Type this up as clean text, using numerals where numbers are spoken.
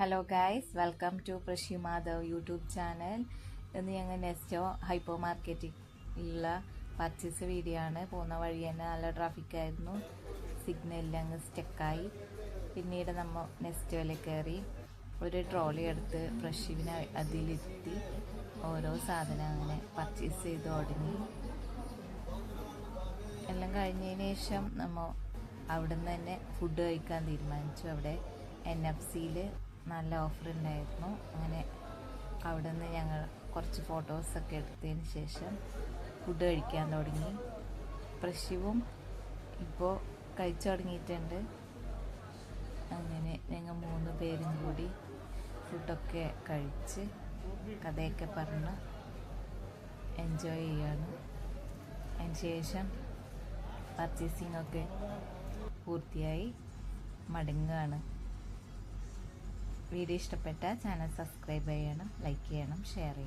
Hello guys, welcome to Prashi Madhav YouTube channel. ഇന്ന് ഞങ്ങൾ Nesto hyper മാർക്കറ്റിലുള്ള പർച്ചേസ് വീഡിയോ ആണ്. പോകുന്ന വഴി തന്നെ നല്ല ട്രാഫിക്കായിരുന്നു, സിഗ്നലിൽ അങ്ങ് സ്റ്റക്കായി. പിന്നീട് നമ്മൾ നെസ്റ്റോയിൽ കയറി ഒരു ട്രോളി എടുത്ത് പ്രഷിവിനെ അതിലിരുത്തി ഓരോ സാധനം അങ്ങനെ പർച്ചേസ് ചെയ്ത് തുടങ്ങി. എല്ലാം കഴിഞ്ഞതിന് ശേഷം നമ്മൾ അവിടെ നിന്ന് തന്നെ ഫുഡ് കഴിക്കാൻ തീരുമാനിച്ചു. അവിടെ NFC നല്ല ഓഫർ ഉണ്ടായിരുന്നു. അങ്ങനെ അവിടെ നിന്ന് ഞങ്ങൾ കുറച്ച് ഫോട്ടോസൊക്കെ എടുത്തതിന് ശേഷം ഫുഡ് കഴിക്കാൻ തുടങ്ങി. പ്രശിവും ഇപ്പോൾ കഴിച്ചു തുടങ്ങിയിട്ടുണ്ട്. അങ്ങനെ ഞങ്ങൾ 3 പേരും കൂടി ഫുഡൊക്കെ കഴിച്ച് കഥയൊക്കെ പറഞ്ഞ് എൻജോയ് ചെയ്യാണ്. അതിന് ശേഷം പർച്ചേസിംഗ് ഒക്കെ പൂർത്തിയായി മടങ്ങുകയാണ്. വീഡിയോ ഇഷ്ടപ്പെട്ട ചാനൽ സബ്സ്ക്രൈബ് ചെയ്യണം, ലൈക്ക് ചെയ്യണം, ഷെയർ ചെയ്യണം.